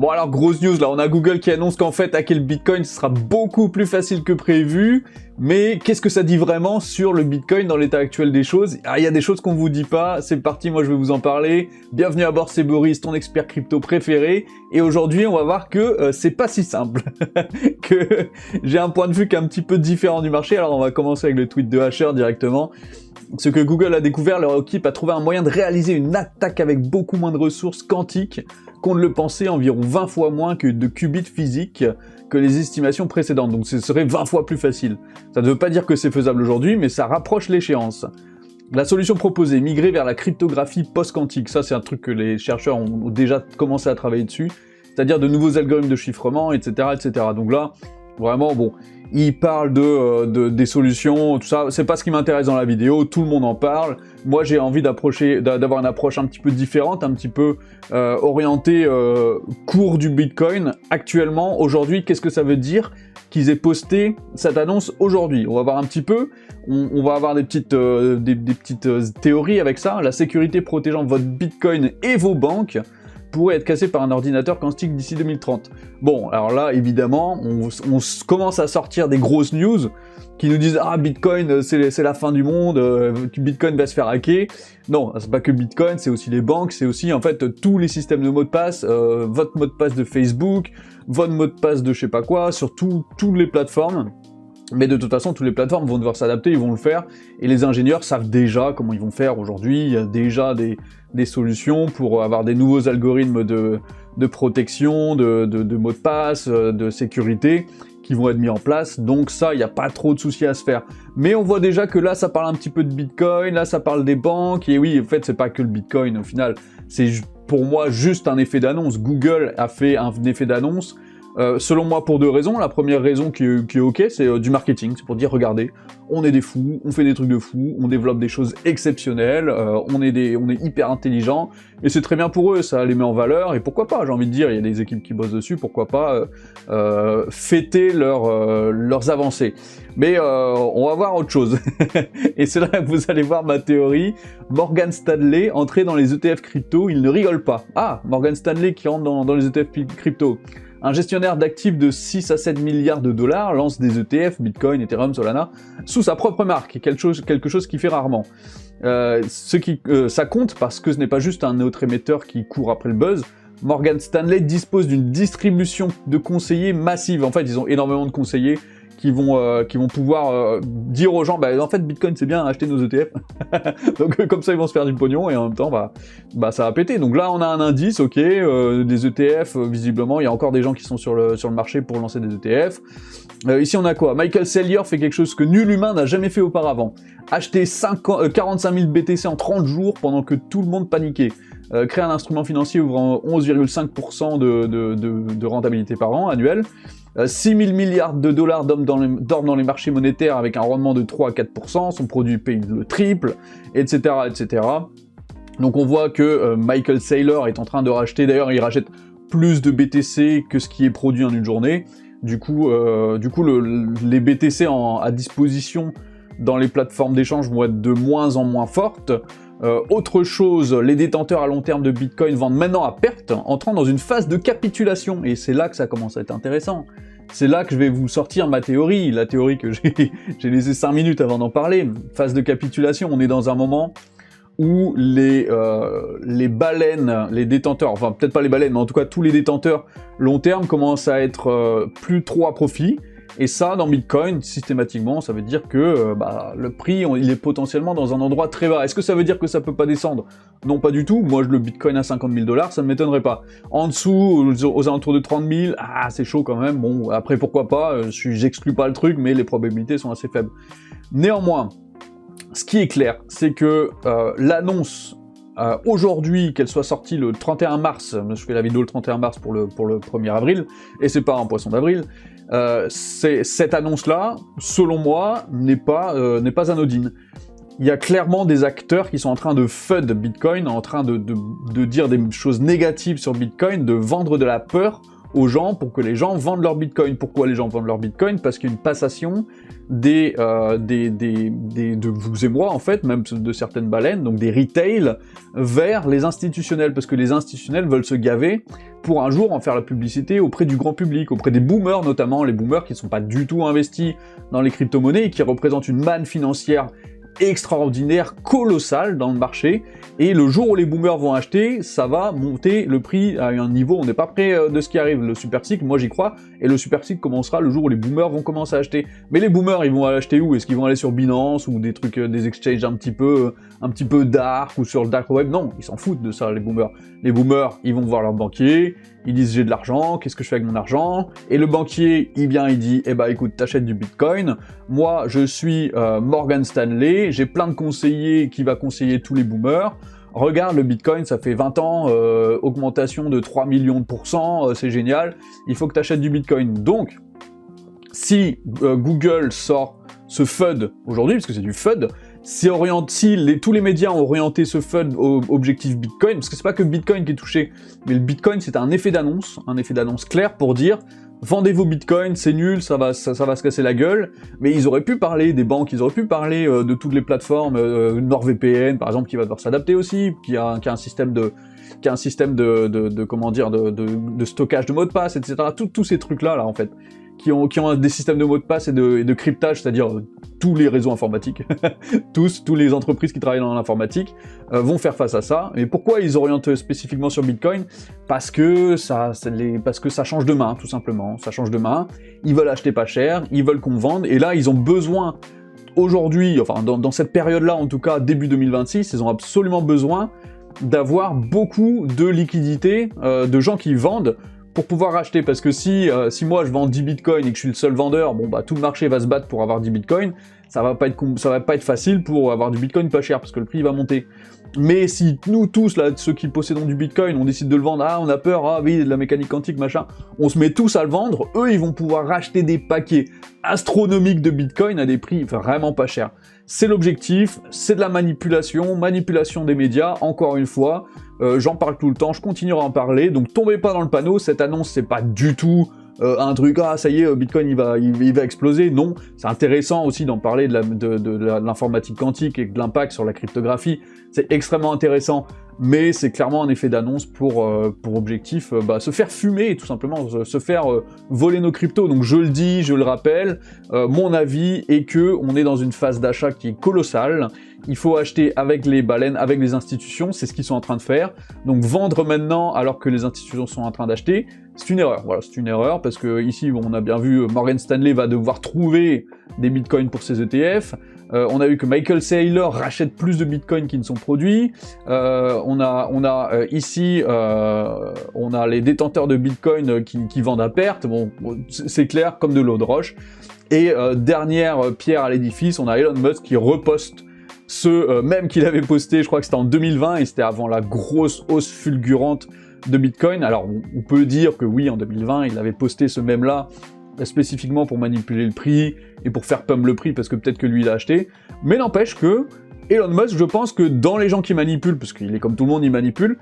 Bon alors, grosse news là, on a Google qui annonce qu'en fait, hacker le Bitcoin, ce sera beaucoup plus facile que prévu. Mais qu'est-ce que ça dit vraiment sur le Bitcoin dans l'état actuel des choses? Ah, il y a des choses qu'on vous dit pas, c'est parti, moi je vais vous en parler. Bienvenue à bord, c'est Boris, ton expert crypto préféré. Et aujourd'hui, on va voir que c'est pas si simple, que j'ai un point de vue qui est un petit peu différent du marché. Alors on va commencer avec le tweet de Hasher directement. Ce que Google a découvert, leur équipe a trouvé un moyen de réaliser une attaque avec beaucoup moins de ressources quantiques qu'on ne le pensait, environ 20 fois moins que de qubits physiques que les estimations précédentes. Donc ce serait 20 fois plus facile. Ça ne veut pas dire que c'est faisable aujourd'hui, mais ça rapproche l'échéance. La solution proposée, migrer vers la cryptographie post-quantique. Ça, c'est un truc que les chercheurs ont déjà commencé à travailler dessus. C'est-à-dire de nouveaux algorithmes de chiffrement, etc., etc. Donc là, vraiment, bon, ils parlent des solutions, tout ça. C'est pas ce qui m'intéresse dans la vidéo, tout le monde en parle. Moi, j'ai envie d'avoir une approche un petit peu différente, un petit peu orientée cours du Bitcoin. Actuellement, aujourd'hui, qu'est-ce que ça veut dire qu'ils aient posté cette annonce aujourd'hui? On va voir un petit peu, on va avoir des petites théories avec ça. La sécurité protégeant votre Bitcoin et vos banques pourrait être cassé par un ordinateur quantique d'ici 2030. Bon, alors là, évidemment, on commence à sortir des grosses news qui nous disent « Ah, Bitcoin, c'est la fin du monde, Bitcoin va se faire hacker ». Non, c'est pas que Bitcoin, c'est aussi les banques, c'est aussi en fait tous les systèmes de mots de passe, votre mot de passe de Facebook, votre mot de passe de je sais pas quoi, sur toutes les plateformes. Mais de toute façon, toutes les plateformes vont devoir s'adapter, ils vont le faire, et les ingénieurs savent déjà comment ils vont faire aujourd'hui. Il y a déjà des solutions pour avoir des nouveaux algorithmes de protection, de mots de passe, de sécurité, qui vont être mis en place, donc ça, il n'y a pas trop de soucis à se faire. Mais on voit déjà que là, ça parle un petit peu de Bitcoin, là, ça parle des banques, et oui, en fait, c'est pas que le Bitcoin, au final, c'est pour moi juste un effet d'annonce. Google a fait un effet d'annonce, selon moi pour deux raisons. La première raison qui est ok, c'est du marketing, c'est pour dire regardez, on est des fous, on fait des trucs de fous, on développe des choses exceptionnelles, on est hyper intelligents, et c'est très bien pour eux, ça les met en valeur, et pourquoi pas, j'ai envie de dire, il y a des équipes qui bossent dessus, pourquoi pas fêter leurs avancées. Mais on va voir autre chose, et c'est là que vous allez voir ma théorie. Morgan Stanley, entré dans les ETF crypto, il ne rigole pas. Ah, Morgan Stanley qui rentre dans les ETF crypto. Un gestionnaire d'actifs de 6 à 7 milliards de dollars lance des ETF, Bitcoin, Ethereum, Solana, sous sa propre marque, quelque chose qu'il fait rarement. Ça compte parce que ce n'est pas juste un autre émetteur qui court après le buzz. Morgan Stanley dispose d'une distribution de conseillers massive. En fait, ils ont énormément de conseillers qui vont pouvoir dire aux gens, bah en fait Bitcoin c'est bien, achetez nos ETF. Donc comme ça ils vont se faire du pognon et en même temps bah ça va péter. Donc là on a un indice, ok, des ETF, visiblement il y a encore des gens qui sont sur le marché pour lancer des ETF. Ici on a quoi? Michael Saylor fait quelque chose que nul humain n'a jamais fait auparavant. Acheter 45 000 BTC en 30 jours pendant que tout le monde paniquait. Créer un instrument financier ouvrant 11,5% de rentabilité par an annuelle. 6 000 milliards de dollars dorment dans les marchés monétaires avec un rendement de 3 à 4%, son produit paye le triple, etc., etc. Donc on voit que Michael Saylor est en train de racheter, d'ailleurs il rachète plus de BTC que ce qui est produit en une journée. Du coup les BTC à disposition dans les plateformes d'échange vont être de moins en moins fortes. Autre chose, les détenteurs à long terme de Bitcoin vendent maintenant à perte, entrant dans une phase de capitulation, et c'est là que ça commence à être intéressant. C'est là que je vais vous sortir ma théorie, la théorie que j'ai laissé 5 minutes avant d'en parler. Phase de capitulation, on est dans un moment où les baleines, les détenteurs, enfin peut-être pas les baleines, mais en tout cas tous les détenteurs long terme commencent à être plus trop à profit. Et ça, dans Bitcoin, systématiquement, ça veut dire que le prix, il est potentiellement dans un endroit très bas. Est-ce que ça veut dire que ça peut pas descendre? Non, pas du tout. Moi, le Bitcoin à 50 000 $, ça ne m'étonnerait pas. En dessous, aux alentours de 30 000, c'est chaud quand même. Bon, après, pourquoi pas, j'exclus pas le truc, mais les probabilités sont assez faibles. Néanmoins, ce qui est clair, c'est que l'annonce aujourd'hui, qu'elle soit sortie le 31 mars, je fais la vidéo le 31 mars pour le 1er avril, et c'est pas un poisson d'avril, cette annonce-là, selon moi, n'est pas anodine. Il y a clairement des acteurs qui sont en train de FUD Bitcoin, en train de dire des choses négatives sur Bitcoin, de vendre de la peur aux gens pour que les gens vendent leur bitcoin. Pourquoi les gens vendent leur bitcoin? Parce qu'il y a une passation de vous et moi, en fait, même de certaines baleines, donc des retail, vers les institutionnels, parce que les institutionnels veulent se gaver pour un jour en faire la publicité auprès du grand public, auprès des boomers notamment, les boomers qui ne sont pas du tout investis dans les crypto-monnaies et qui représentent une manne financière extraordinaire, colossal dans le marché, et le jour où les boomers vont acheter, ça va monter le prix à un niveau, on n'est pas près de ce qui arrive. Le super cycle, moi j'y crois, et le super cycle commencera le jour où les boomers vont commencer à acheter. Mais les boomers, ils vont acheter où? Est-ce qu'ils vont aller sur Binance ou des trucs, des exchanges un petit peu dark ou sur le dark web? Non, ils s'en foutent de ça, les boomers. Les boomers, ils vont voir leur banquier, ils disent j'ai de l'argent, qu'est-ce que je fais avec mon argent? Et le banquier, il vient, il dit, eh ben écoute, t'achètes du bitcoin, moi je suis Morgan Stanley, j'ai plein de conseillers qui va conseiller tous les boomers, regarde le bitcoin, ça fait 20 ans, augmentation de 3 millions de %, c'est génial, il faut que t'achètes du bitcoin. Donc, si Google sort ce FUD aujourd'hui, parce que c'est du FUD, si tous les médias ont orienté ce FUD au objectif Bitcoin, parce que c'est pas que Bitcoin qui est touché, mais le Bitcoin c'est un effet d'annonce clair pour dire vendez vos bitcoins, c'est nul, ça va se casser la gueule, mais ils auraient pu parler des banques, ils auraient pu parler de toutes les plateformes, NordVPN par exemple qui va devoir s'adapter aussi, qui a un système de stockage de mots de passe, etc. Tous ces trucs-là, en fait, qui ont des systèmes de mots de passe et de cryptage, c'est-à-dire tous les réseaux informatiques, tous les entreprises qui travaillent dans l'informatique vont faire face à ça. Et pourquoi ils orientent spécifiquement sur Bitcoin? Parce que ça change de main, tout simplement. Ça change de main. Ils veulent acheter pas cher, ils veulent qu'on vende, et là, ils ont besoin, aujourd'hui, enfin, dans cette période-là, en tout cas, début 2026, ils ont absolument besoin d'avoir beaucoup de liquidités, de gens qui vendent, pour pouvoir acheter, parce que si moi je vends 10 bitcoins et que je suis le seul vendeur, bon bah tout le marché va se battre pour avoir 10 bitcoins, ça va pas être facile pour avoir du bitcoin pas cher, parce que le prix va monter. Mais si nous tous, là, ceux qui possédons du bitcoin, on décide de le vendre, on a peur, oui, de la mécanique quantique, machin, on se met tous à le vendre, eux ils vont pouvoir racheter des paquets astronomiques de bitcoin à des prix vraiment pas chers. C'est l'objectif, c'est de la manipulation des médias, encore une fois, j'en parle tout le temps, je continuerai à en parler, donc tombez pas dans le panneau, cette annonce c'est pas du tout un truc, ça y est, Bitcoin il va exploser, non, c'est intéressant aussi d'en parler de l'informatique quantique et de l'impact sur la cryptographie, c'est extrêmement intéressant, mais c'est clairement un effet d'annonce pour objectif se faire fumer, tout simplement, se faire voler nos cryptos. Donc je le dis, je le rappelle, mon avis est que on est dans une phase d'achat qui est colossale, il faut acheter avec les baleines, avec les institutions, c'est ce qu'ils sont en train de faire, donc vendre maintenant alors que les institutions sont en train d'acheter, c'est une erreur, voilà, c'est une erreur, parce que ici, on a bien vu, Morgan Stanley va devoir trouver des bitcoins pour ses ETF, on a vu que Michael Saylor rachète plus de bitcoins qui ne sont produits, on a les détenteurs de bitcoin qui vendent à perte, bon, c'est clair, comme de l'eau de roche, et dernière pierre à l'édifice, on a Elon Musk qui reposte même qu'il avait posté, je crois que c'était en 2020, et c'était avant la grosse hausse fulgurante de Bitcoin. Alors, on peut dire que oui, en 2020, il avait posté ce même-là, spécifiquement pour manipuler le prix, et pour faire pump le prix, parce que peut-être que lui, il a acheté. Mais n'empêche que Elon Musk, je pense que dans les gens qui manipulent, parce qu'il est comme tout le monde, il manipule,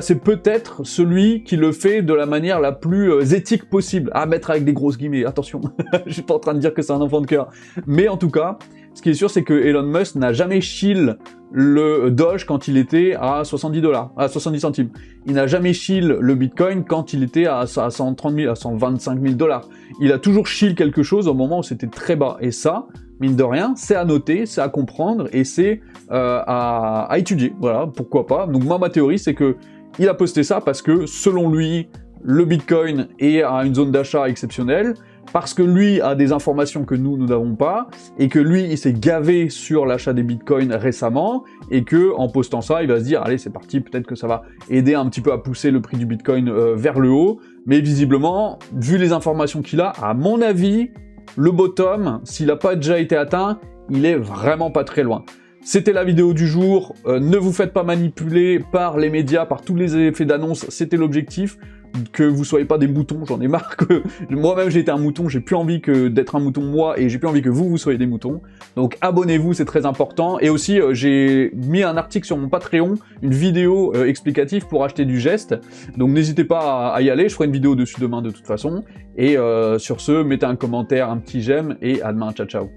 c'est peut-être celui qui le fait de la manière la plus éthique possible. À mettre avec des grosses guillemets, attention, je suis pas en train de dire que c'est un enfant de cœur. Mais en tout cas, ce qui est sûr, c'est que Elon Musk n'a jamais shield le Doge quand il était à 70 centimes. Il n'a jamais shield le Bitcoin quand il était à 130 000, à 125 000 $. Il a toujours shield quelque chose au moment où c'était très bas. Et ça, mine de rien, c'est à noter, c'est à comprendre et c'est à étudier. Voilà, pourquoi pas. Donc moi, ma théorie, c'est que il a posté ça parce que, selon lui, le Bitcoin est à une zone d'achat exceptionnelle, parce que lui a des informations que nous n'avons pas, et que lui, il s'est gavé sur l'achat des bitcoins récemment, et que en postant ça, il va se dire, allez, c'est parti, peut-être que ça va aider un petit peu à pousser le prix du bitcoin vers le haut, mais visiblement, vu les informations qu'il a, à mon avis, le bottom, s'il n'a pas déjà été atteint, il est vraiment pas très loin. C'était la vidéo du jour, ne vous faites pas manipuler par les médias, par tous les effets d'annonce, c'était l'objectif. que vous soyez pas des moutons, j'en ai marre que... Moi-même j'ai été un mouton, j'ai plus envie d'être un mouton moi, et j'ai plus envie que vous soyez des moutons. Donc abonnez-vous, c'est très important. Et aussi, j'ai mis un article sur mon Patreon, une vidéo explicative pour acheter du geste. Donc n'hésitez pas à y aller, je ferai une vidéo dessus demain de toute façon. Et sur ce, mettez un commentaire, un petit j'aime, et à demain, ciao ciao.